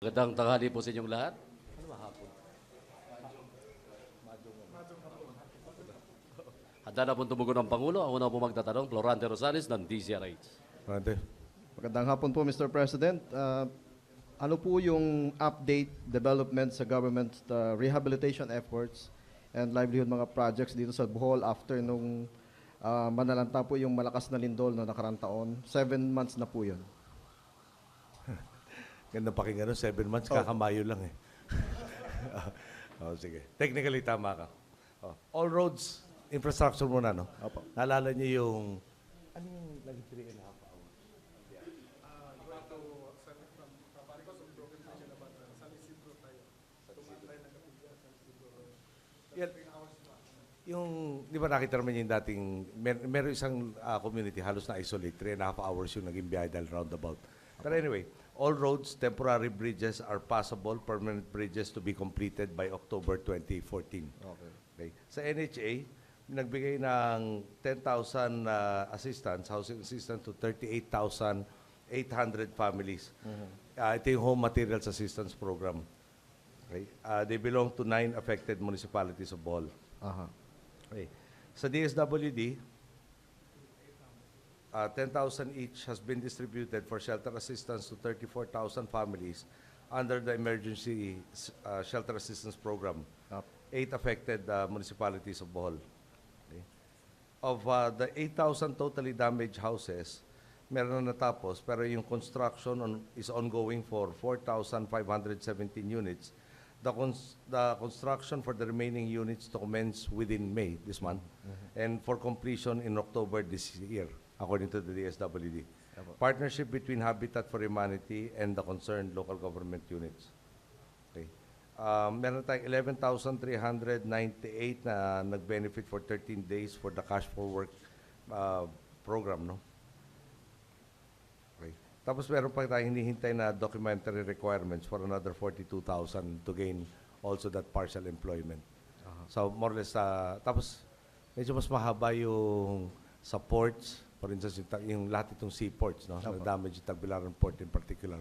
Magandang tanghali po sa inyong lahat. Handa na po tumugon ng Pangulo. Ako na po magtatanong, Florante Rosales ng DZRH. Rante. Magandang hapon po, Mr. President. Ano po yung update, development sa government rehabilitation efforts and livelihood mga projects dito sa Bohol after nung manalanta po yung malakas na lindol no nakarang taon? 7 months na po yun. Ganda pakinggan, 7 months, kakamayo lang eh. Sige. Technically, tama ka. All roads, infrastructure muna, no? Opo. Naalala niyo yung... Ano yung lagi 3.5 hours? Yan. Yung, di ba nakita naman yung dating, meron isang community halos na isolate, 3.5 hours yung naging biyahe dahil roundabout. But anyway, all roads, temporary bridges are passable, permanent bridges to be completed by October 2014. Okay. Sa NHA, nagbigay ng 10,000 assistance, housing assistance to 38,800 families. Ito yung Home Materials Assistance Program. Okay. They belong to 9 affected municipalities of Bohol. Okay. Sa DSWD, 10,000 each has been distributed for shelter assistance to 34,000 families under the Emergency Shelter Assistance Program. 8 affected municipalities of Bohol. Okay. Of the 8,000 totally damaged houses, meron na natapos, pero yung construction is ongoing for 4,517 units. The construction for the remaining units to commence within May, this month, and for completion in October this year, according to the DSWD. Partnership between Habitat for Humanity and the concerned local government units. Okay. Meron tayong 11,398 na nag-benefit for 13 days for the Cash for Work program, no? Okay. Tapos meron pa tayong hinihintay na documentary requirements for another 42,000 to gain also that partial employment. So more or less, tapos medyo mas mahaba yung sa ports, for instance, yung lahat itong seaports, no? Na-damage yung Tagbilaran port in particular.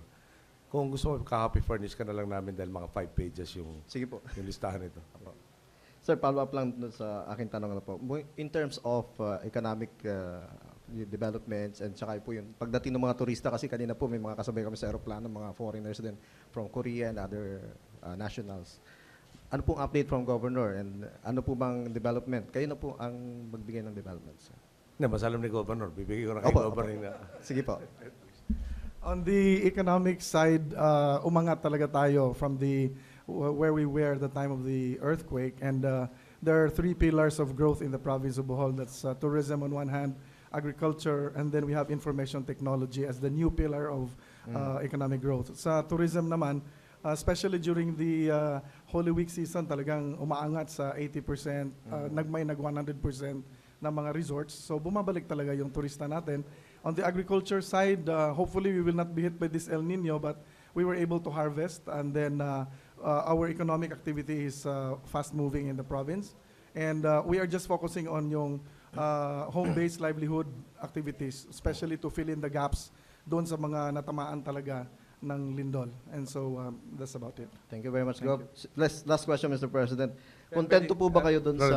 Kung gusto mo, ka-happy furnish ka na lang namin dahil mga 5 pages yung, Sige po. yung listahan ito. Sir, follow-up lang dun sa aking tanong na po. In terms of economic developments and saka po yun, pagdating ng mga turista, kasi kanina po may mga kasabay kami sa aeroplano, mga foreigners din from Korea and other nationals. Ano pong update from Governor and ano po bang development? Kayo na po ang magbigay ng development, sir. Hindi, mas alam ni Governor. Bibigay ko na kay Governor. Sige po. On the economic side, umangat talaga tayo from the where we were at the time of the earthquake, and there are 3 pillars of growth in the province of Bohol. That's tourism on one hand, agriculture, and then we have information technology as the new pillar of economic growth. Sa tourism naman, especially during the Holy Week season, talagang umaangat sa 80%, nag 100% ng mga resorts. So bumabalik talaga yung turista natin. On the agriculture side, hopefully we will not be hit by this El Nino, but we were able to harvest, and then our economic activity is fast moving in the province. And we are just focusing on yung home-based livelihood activities, especially to fill in the gaps doon sa mga natamaan talaga ng lindol. And so that's about it. Thank you very much, Gov. Last question, Mr. President. Kontento po ba kayo doon sa...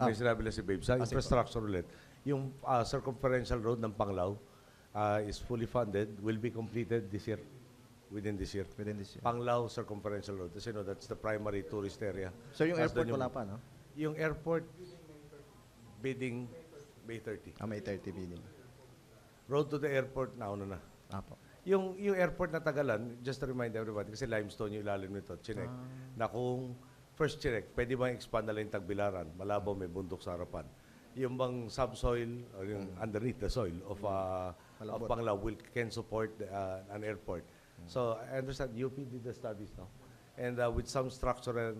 May sinabi lang si Babe. Sa infrastructure ulit, yung circumferential road ng Panglao is fully funded, will be completed this year, within this year. Within this year. Panglao Circumferential Road. Kasi that's the primary tourist area. So yung airport wala pa, no? Yung airport bidding May 30. May 30 billion. Road to the airport, nauna na. Apo. Yung airport na Tagalan, just to remind everybody, kasi limestone yung ilalim nito, chinek, na kung first chinek, pwede bang expand na lang yung Tagbilaran, Malabo, may bundok sa harapan. Yung bang subsoil, or yung underneath the soil of Panglao can support an airport. So I understand UP did the studies now. And with some structural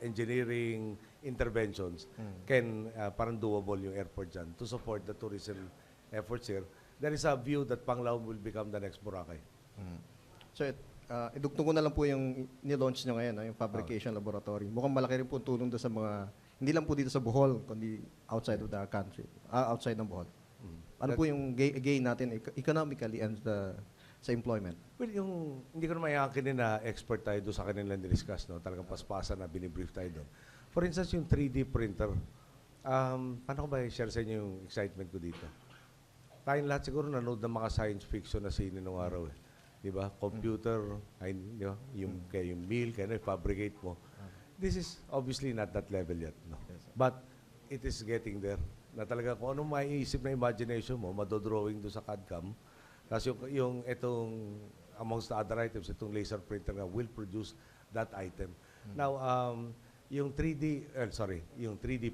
engineering interventions, can parang doable yung airport dyan to support the tourism efforts here. There is a view that Panglao will become the next Boracay. So, idugtong ko na lang po yung ni-launch nyo ngayon, no? Yung fabrication laboratory. Mukhang malaki rin po tulong doon sa mga, hindi lang po dito sa Bohol, kundi outside of the country, outside ng Bohol. Ano po yung gain natin economically and sa employment? Well, hindi ko naman yakinin na expert tayo doon sa kanilang discuss, no? Talagang paspasan na binibrief tayo doon. For instance, yung 3D printer, paano ko ba i-share sa inyo yung excitement ko dito? Tayong lahat siguro nanood ng mga science fiction na sine nung araw, eh. Di ba? Computer, di ba? Yung meal, kaya fabricate mo. This is obviously not that level yet, no? But it is getting there. Na talaga kung anong maiisip na imagination mo, madodrawing doon sa CAD/CAM. Tapos yung itong, amongst the other items, itong laser printer na will produce that item. Now, yung 3D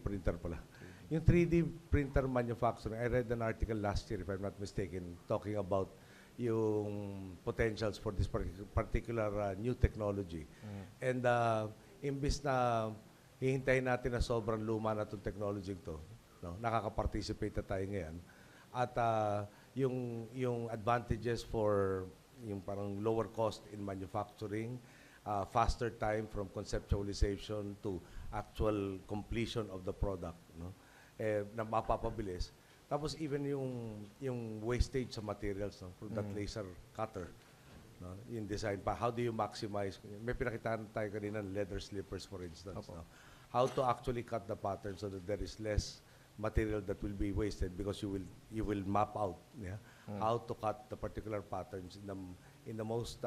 printer pala. Yung 3D printer manufacturing, I read an article last year, if I'm not mistaken, talking about yung potentials for this particular new technology. And imbis na hihintayin natin na sobrang luma na itong technology to, no, nakaka-participate na tayo ngayon. At yung advantages for yung parang lower cost in manufacturing, faster time from conceptualization to actual completion of the product, no, na mapapabilis. Tapos even yung wastage sa materials, no, from that laser cutter, no, yung design pa, how do you maximize? May pinakitaan tayo kanina ng leather slippers, for instance. No? How to actually cut the pattern so that there is less material that will be wasted because you will map out, yeah, how to cut the particular patterns in the most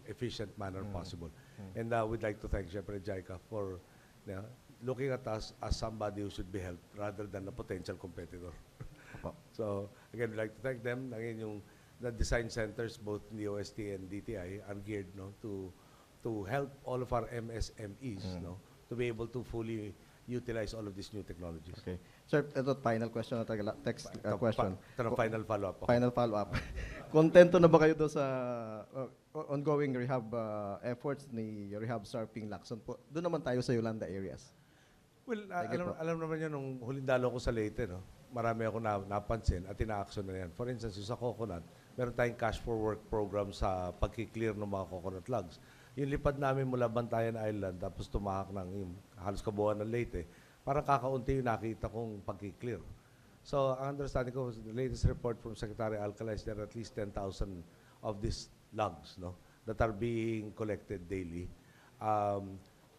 efficient manner possible. And we'd like to thank Syempre JICA for looking at us as somebody who should be helped rather than a potential competitor. So again, we'd like to thank them. Again, the design centers, both in the OST and DTI, are geared, no, to help all of our MSMEs, no, to be able to fully utilize all of these new technologies. Okay. Sir, ito final question na text question. Final follow-up. Final follow-up. Kontento na ba kayo doon sa ongoing rehab efforts ni Rehab Sarping Lacson po? Doon naman tayo sa Yolanda areas. Well, alam naman yan, nung huling dalo ko sa Leyte, no, marami ako napansin at ina-action na yan. For instance, yung sa coconut, meron tayong cash for work program sa pagkiklear ng mga coconut logs. Yung lipad namin mula Bantayan Island, tapos tumahak ng halos kabuuan ng Leyte, parang kakaunti yung nakita kong pagkiklear. So, ang understanding ko, the latest report from Secretary Alcala is there are at least 10,000 of these logs, no, that are being collected daily.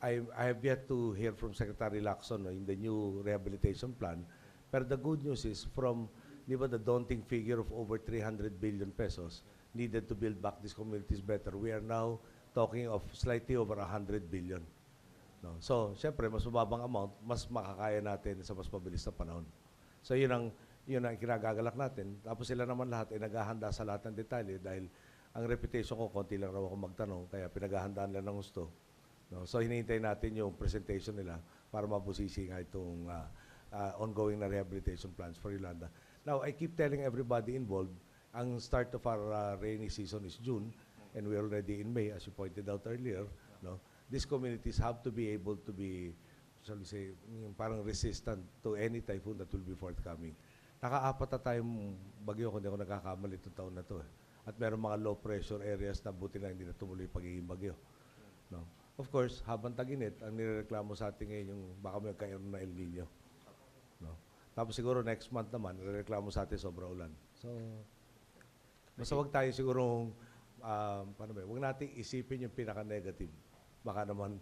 I have yet to hear from Secretary Lacson, no, in the new rehabilitation plan. But the good news is from, di ba, the daunting figure of over 300 billion pesos needed to build back these communities better. We are now talking of slightly over 100 billion. No? So, syempre, mas mababang amount, mas makakaya natin sa mas mabilis na panahon. So, yun ang kinagagalak natin. Tapos sila naman lahat ay naghahanda sa lahat ng detalye dahil ang reputation ko, konti lang raw ako magtanong, kaya pinaghahandaan lang ng gusto. No? So, hinihintay natin yung presentation nila para mabusisi nga itong ongoing na rehabilitation plans for Yolanda. Now, I keep telling everybody involved, ang start of our rainy season is June, and we're already in May, as you pointed out earlier. No? These communities have to be able to be, shall we say, parang resistant to any typhoon that will be forthcoming. Naka-apat na tayong bagyo, kung di ako nagkakamali itong taon na to. At meron mga low pressure areas na buti lang hindi na tumuloy pagiging bagyo. No? Of course, habang tag-init, ang nireklamo sa atin ngayon yung baka may magkaroon na El Nino. No? Tapos siguro next month naman, nireklamo sa atin sobra ulan. So, basta wag tayo sigurong huwag natin isipin yung pinaka-negative. Baka naman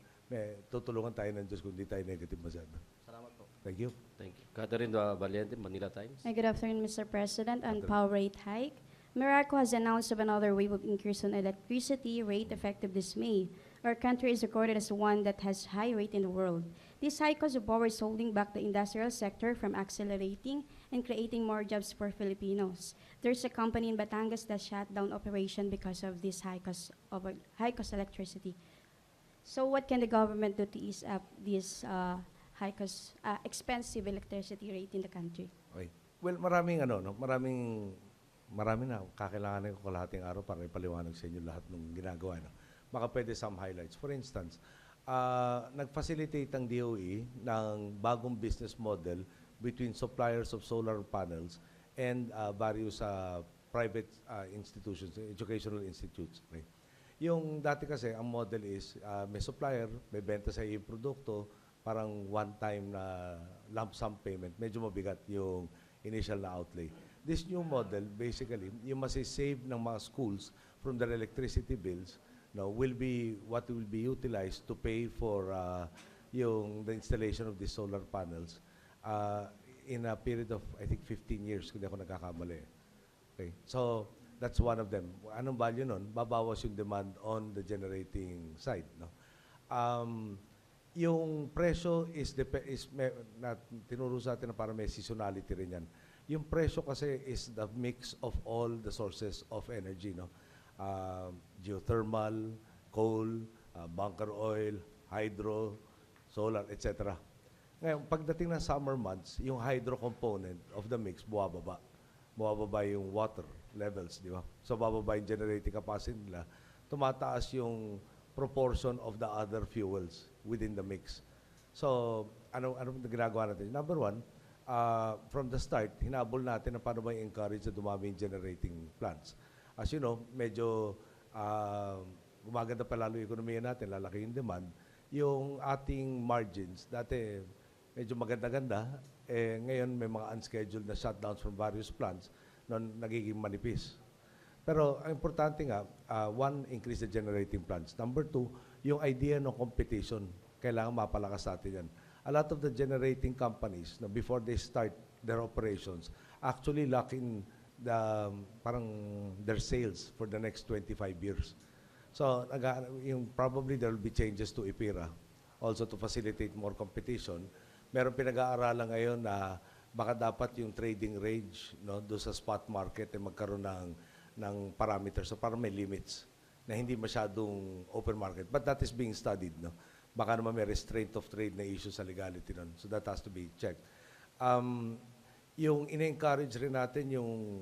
tutulungan tayo ng Diyos kung di tayo negative masyado. Salamat po. Thank you. Thank you. Catherine Valiente, Manila Times. Good afternoon, Mr. President. On power rate hike, Meralco has announced of another wave of increase on electricity rate effective this May. Our country is recorded as one that has high rate in the world. This high cost of power is holding back the industrial sector from accelerating and creating more jobs for Filipinos. There's a company in Batangas that shut down operation because of this high cost electricity. So what can the government do to ease up this high cost, expensive electricity rate in the country? Okay. Well, marami na kakailanganin ko kalahating araw para ipaliwanag sa inyo lahat ng ginagawa. No? Baka pwede some highlights. For instance, nag-facilitate ang DOE ng bagong business model between suppliers of solar panels and various private institutions, educational institutes. Okay? Yung dati kasi, ang model is may supplier, may benta sa yung produkto, parang one-time na lump sum payment. Medyo mabigat yung initial na outlay. This new model, basically, yung masisave ng mga schools from their electricity bills, no, will be what will be utilized to pay for the installation of these solar panels in a period of, I think, 15 years, kung di ako nagkakamali. Okay. So, that's one of them. Anong value nun? Babawas yung demand on the generating side. No? Yung presyo tinuro sa atin na para may seasonality rin yan. Yung presyo kasi is the mix of all the sources of energy. No? Geothermal, coal, bunker oil, hydro, solar, etc. Ngayon, pagdating ng summer months, yung hydro component of the mix buwababa. Buwababa yung water levels, di ba? So, bababa yung generating capacity nila. Tumataas yung proportion of the other fuels within the mix. So, ano ginagawa natin? Number one, from the start, hinabol natin na paano ba i-encourage na dumami yung generating plants. As you know, medyo gumaganda pa lalo yung ekonomiya natin, lalaki yung demand. Yung ating margins, dati medyo maganda-ganda, ngayon may mga unscheduled na shutdowns from various plants na nagiging manipis. Pero ang importante nga, one, increase the generating plants. Number two, yung idea ng competition, kailangan mapalakas natin yan. A lot of the generating companies, before they start their operations, actually lock in their sales for the next 25 years. So, probably there will be changes to IPIRA also to facilitate more competition. Meron pinag-aaralan ngayon na baka dapat yung trading range do sa spot market ay magkaroon ng parameters, so para may limits na hindi masyadong open market. But that is being studied. No? Baka naman may restraint of trade na issue sa legality nun. So that has to be checked. Yung ina-encourage rin natin yung,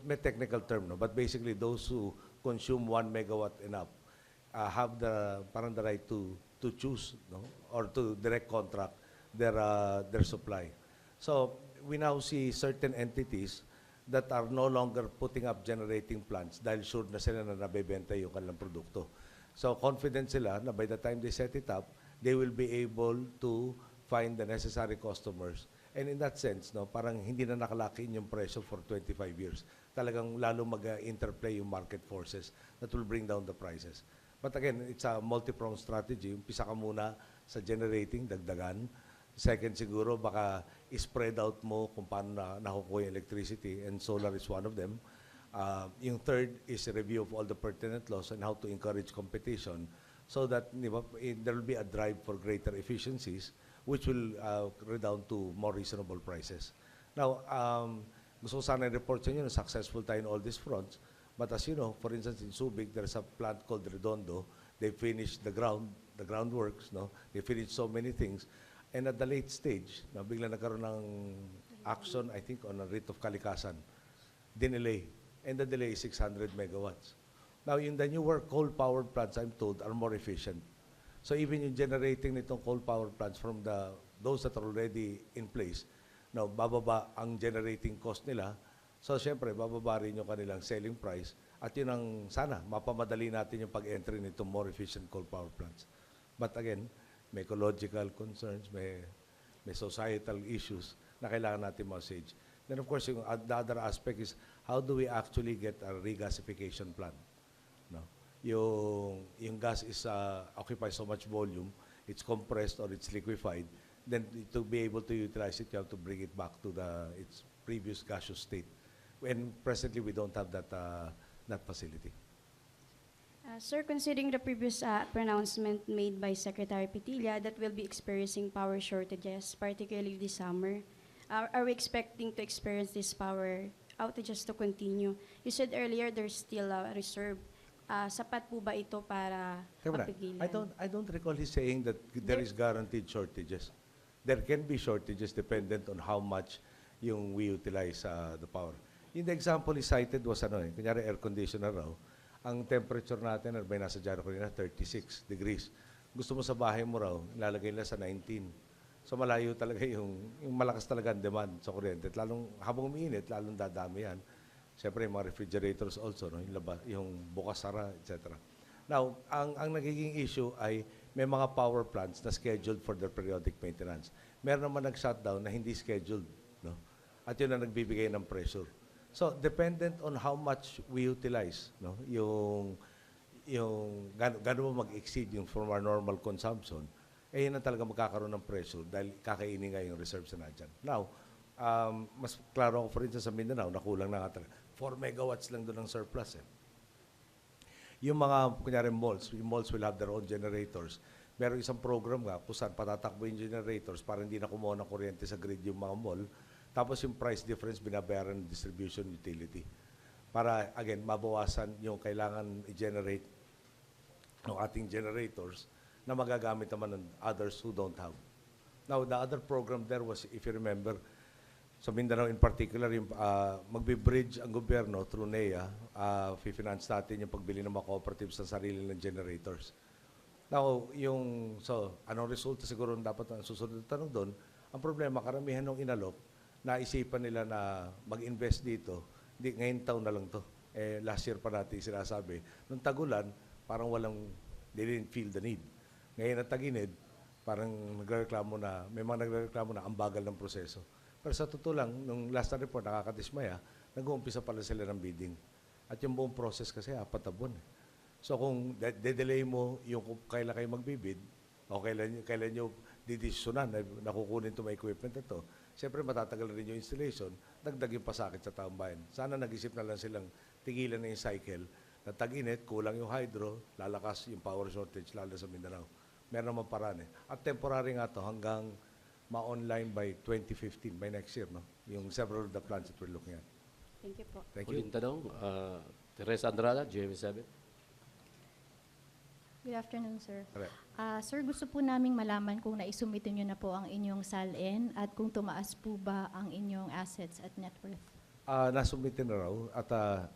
may technical term, no? But basically those who consume 1 megawatt and up have the right to choose, no? Or to direct contract their supply. So we now see certain entities that are no longer putting up generating plants dahil sure na sila na nabebenta yung kanilang produkto. So confident sila na by the time they set it up, they will be able to find the necessary customers. And in that sense, no, parang hindi na nakalakin yung presyo for 25 years. Talagang lalo mag-interplay yung market forces that will bring down the prices. But again, it's a multi-pronged strategy. Umpisa ka muna sa generating, dagdagan. Second, siguro, baka spread out mo kung paano nakukuha yung electricity, and solar is one of them. Yung third is a review of all the pertinent laws and how to encourage competition so that there will be a drive for greater efficiencies which will redound to more reasonable prices. Now, gusto ko sana i-report sa inyo na successful tayo in all these fronts, but as you know, for instance, in Subic, there's a plant called Redondo. They finished the groundworks, no? They finished so many things. And at the late stage, bigla nagkaroon ng action, I think, on a writ of kalikasan. Dinelay. And the delay is 600 megawatts. Now, in the newer coal-powered plants, I'm told, are more efficient. So even yung generating nitong coal-powered plants from those that are already in place, now, bababa ang generating cost nila. So, syempre, bababa rin yung kanilang selling price. At yun ang sana, mapamadali natin yung pag-entry nitong more efficient coal-powered plants. But again, may ecological concerns, may societal issues na kailangan natin ma-sage. Then of course, the other aspect is how do we actually get a regasification plant? No? Yung gas is occupies so much volume, it's compressed or it's liquefied, then to be able to utilize it, you have to bring it back to its previous gaseous state. And presently, we don't have that facility. Sir, considering the previous pronouncement made by Secretary Petilla that we'll be experiencing power shortages, particularly this summer, are we expecting to experience this power outages to continue? You said earlier there's still a reserve. Sapat po ba ito para mapigilan? I don't recall he saying that there is guaranteed shortages. There can be shortages dependent on how much we utilize the power. In the example he cited was kunyari air conditioner raw. Ang temperature natin, may nasa dyan ko 36 degrees. Gusto mo sa bahay mo raw, ilalagay nila sa 19. So malayo talaga yung malakas talaga ang demand sa kuryente. At lalong habang umiinit, lalong dadami yan. Siyempre, yung mga refrigerators also, no? yung bukas-sara, etc. Now, ang nagiging issue ay may mga power plants na scheduled for their periodic maintenance. Meron naman nag-shutdown na hindi scheduled. No? At yun ang nagbibigay ng pressure. So, dependent on how much we utilize, no? Yung gano'n mo mag-exceed yung from our normal consumption, eh yun ang talaga magkakaroon ng pressure dahil kakainin nga yung reserves na nandyan. Now, mas klaro ako for instance sa Mindanao, nakulang na nga talaga. 4 megawatts lang doon ang surplus eh. Yung mga, kunyari malls, yung malls will have their own generators. Meron isang program nga kung saan patatakbo yung generators para hindi na kumuha ng kuryente sa grid yung mga mall. Tapos yung price difference binabayaran ng distribution utility. Para, again, mabawasan yung kailangan i-generate ng ating generators na magagamit naman ng others who don't have. Now, the other program there was, if you remember, sa Mindanao in particular, yung magbe-bridge ang gobyerno through NEA, fi-finance natin yung pagbili ng mga cooperatives sa sarili ng generators. Now, anong resulta siguro dapat ang susunod na tanong doon, ang problema, karamihan ng inalok, naisipan nila na mag-invest dito, ngayon taon na lang to. Last year pa natin sinasabi. Nung tagulan, parang they didn't feel the need. Ngayon na tag-inid, parang may mga nagreklamo na ang bagal ng proseso. Pero sa totoo lang, nung last na report, nakakadismaya, nag-uumpisa pala sila ng bidding. At yung buong process kasi, 4 na buwan. So kung de-delay mo yung kung kailan kayo magbibid, o kailan nyo didesisyonan na kukunin itong equipment na ito, siyempre matatagal rin yung installation, dagdag yung pasakit sa taong bayan. Sana nag-isip na lang silang tigilan na yung cycle, na tag-init, kulang yung hydro, lalakas yung power shortage, lalo sa Mindanao. Meron naman paraan eh. At temporary nga to hanggang ma-online by 2015, by next year, no? Yung several of the plans that we're looking at. Thank you po. Thank you. Huling tanong, Teresa Andrada, GMA7. Good afternoon, sir. Correct. Sir, gusto po naming malaman kung naisumite nyo na po ang inyong SALN at kung tumaas po ba ang inyong assets at net worth. Nasubmitin na raw at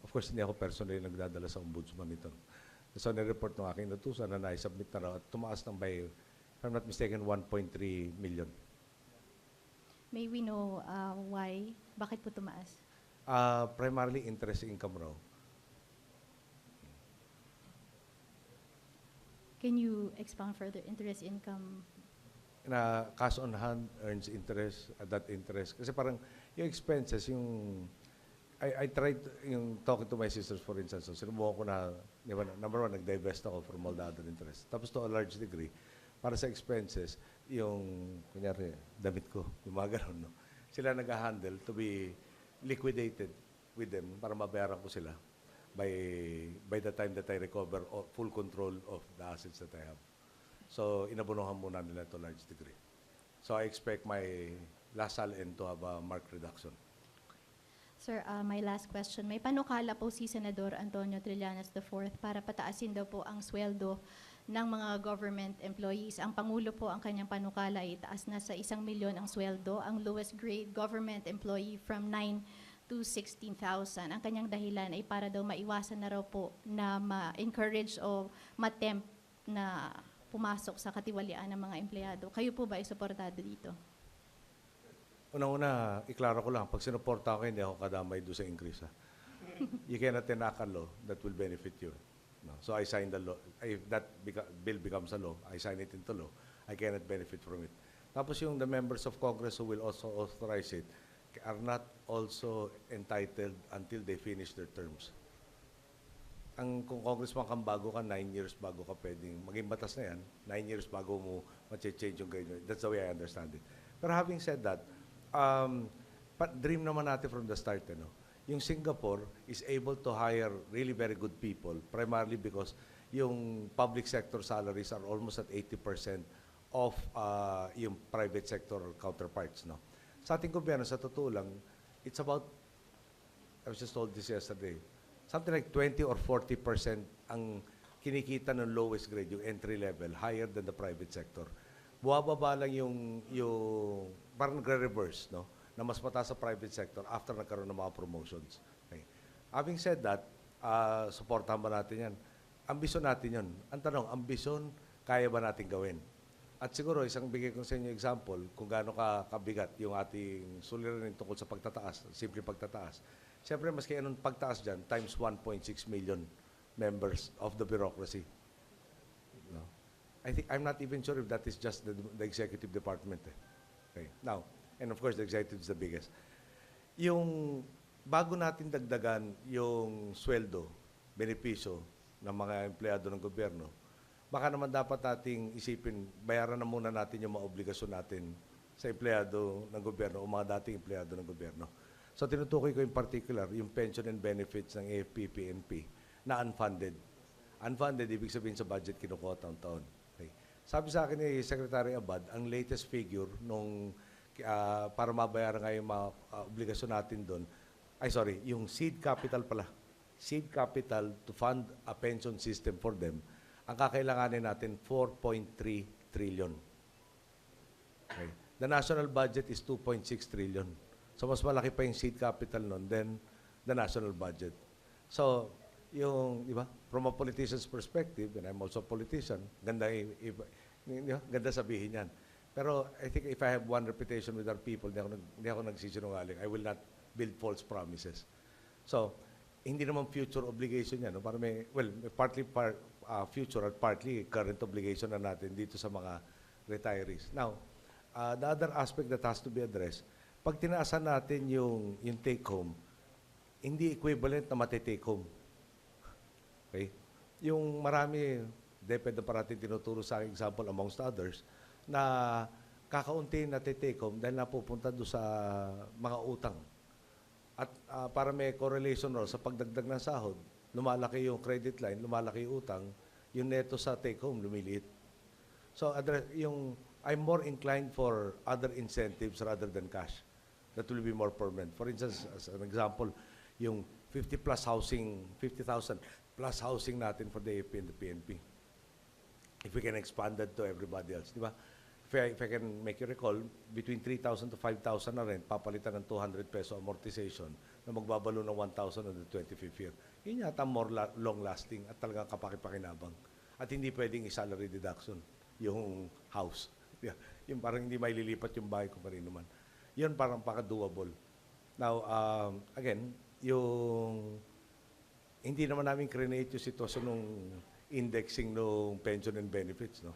of course hindi ako personally nagdadala sa ombudsman nito. So nireport ng aking natusan na naisubmit na raw at tumaas ng by, if I'm not mistaken, 1.3 million. May we know why? Bakit po tumaas? Primarily interest income raw. Can you expound further? Interest income? Na cash on hand earns interest at that interest. Kasi parang yung expenses, I tried yung talking to my sisters for instance, so sinubukan ko na, number one, nag-divest ako from all the other interests. Tapos to a large degree, para sa expenses, yung, kunyari, damit ko, yung mga ganun, no? Sila nag-handle to be liquidated with them para mabayaran ko sila by the time that I recover full control of the assets that I have. So, inabunuhan muna nila to a large degree. So, I expect my last SALN to have a marked reduction. Sir, my last question. May panukala po si Senador Antonio Trillanes IV para pataasin daw po ang sweldo ng mga government employees. Ang Pangulo po, ang kanyang panukala ay itaas na sa 1 milyon ang sweldo. Ang lowest grade government employee from 9 to 16,000. Ang kanyang dahilan ay para daw maiwasan na raw po na ma-encourage o ma-tempt na pumasok sa katiwalian ng mga empleyado. Kayo po ba ay suportado dito? Una-una, iklaro ko lang, pag sinuporta ko, hindi ako kadamay doon sa increase. You cannot enact a law that will benefit you. No. So I signed the law. If that bill becomes a law, I sign it into law. I cannot benefit from it. Tapos yung the members of Congress who will also authorize it are not also entitled until they finish their terms. Kung congressman kang bago ka, 9 years bago ka pwedeng, maging batas na yan, 9 years bago mo ma-change yung grade. That's the way I understand it. Pero having said that, dream naman natin from the start, no? Yung Singapore is able to hire really very good people, primarily because yung public sector salaries are almost at 80% of yung private sector counterparts, no? Sa ating gobyerno, sa totoo lang, it's about, I was just told this yesterday, something like 20 or 40% ang kinikita ng lowest grade, yung entry level, higher than the private sector. Buwababa lang yung parang nagre-reverse, no? Na mas mataas sa private sector after nagkaroon ng mga promotions. Okay. Having said that, supportahan ba natin yan? Ambisyon natin yan. Ang tanong, ambisyon, kaya ba natin gawin? At siguro, isang bigay ko sa inyo example, kung gaano kabigat yung ating suliranin tungkol sa pagtataas, simple pagtataas. Siyempre, maski anong pagtaas dyan, times 1.6 million members of the bureaucracy. No? I'm not even sure if that is just the executive department. Okay. Now, and of course, the executive is the biggest. Yung bago natin dagdagan yung sweldo, benepisyo ng mga empleyado ng gobyerno, baka naman dapat nating isipin, bayaran na muna natin yung mga obligasyon natin sa empleyado ng gobyerno o mga dating empleyado ng gobyerno. So tinutukoy ko in particular yung pension and benefits ng AFP, PNP na unfunded. Unfunded, ibig sabihin sa budget kinukuha taon-taon. Okay. Sabi sa akin ni Secretary Abad, ang latest figure nung para mabayaran nga yung mga obligasyon natin doon, yung seed capital pala. Seed capital to fund a pension system for them, ang kakailanganin natin 4.3 trillion. Okay. The national budget is 2.6 trillion. So mas malaki pa yung seed capital nun than the national budget. So, di ba, from a politician's perspective, and I'm also a politician, ganda sabihin yan. Pero I think if I have one reputation with our people, hindi ako nagsisinungaling. I will not build false promises. So, hindi naman future obligation yan. No? Para partly future at partly current obligation na natin dito sa mga retirees. Now, the other aspect that has to be addressed, pag tinaasan natin yung take-home, hindi equivalent na mati-take home. Okay? Yung marami, depende parating tinuturo sa aking example amongst others, na kakaunti na take home dahil napupunta doon sa mga utang. At para may correlation sa pagdagdag ng sahod, lumalaki yung credit line, lumalaki yung utang, yung neto sa take home lumiliit. So I'm more inclined for other incentives rather than cash. That will be more permanent. For instance, as an example, yung 50,000 plus housing natin for the AP and the PNP. If we can expand that to everybody else, di ba? If I can make you recall, between 3,000 to 5,000 na rent, papalitan ng 200 peso amortization na magbabalo ng 1,000 on the 25th year. Yun yata more long-lasting at talagang kapakipakinabang. At hindi pwedeng i-salary deduction yung house. Yung parang hindi maililipat yung bahay kung kanino man. Yun parang doable. Now, again, hindi naman namin create yung sitwasyon ng indexing ng pension and benefits, no?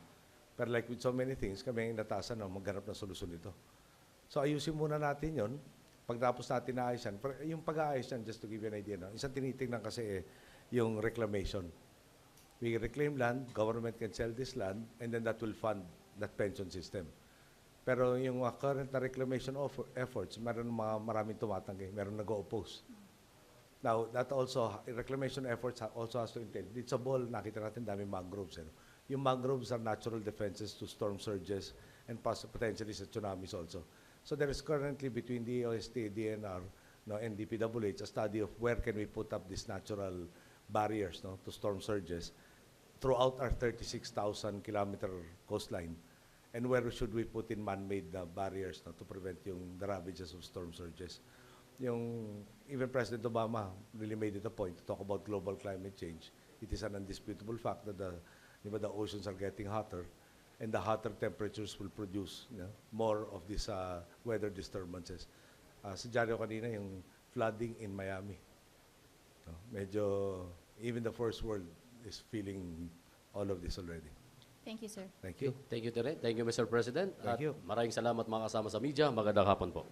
Pero like with so many things, kami ang natasan na maghanap ng solusyon nito. So ayusin muna natin yon. Pagtapos natin naayos yan, yung pag-aayos yan, just to give you an idea, no? Isang tinitingnan kasi yung reclamation. We reclaim land, government can sell this land, and then that will fund that pension system. Pero yung current na reclamation efforts, maraming tumatanggi, meron nag-oppose. Now, that also, reclamation efforts also has to entail. It's a Bohol, nakita natin daming mangroves. Yung mangroves are natural defenses to storm surges and potentially sa tsunamis also. So there is currently between the OST, DNR, and DPWH a study of where can we put up these natural barriers to storm surges throughout our 36,000 kilometer coastline. And where should we put in man-made barriers to prevent the ravages of storm surges. Even President Obama really made it a point to talk about global climate change. It is an undisputable fact that the oceans are getting hotter, and the hotter temperatures will produce more of these weather disturbances. Sa dyaryo kanina, yung flooding in Miami. Medyo, even the first world is feeling all of this already. Thank you, sir. Thank you. Thank you, Tere. Thank you, Mr. President. Thank you. Maraming salamat mga kasama sa media. Magandang hapon po.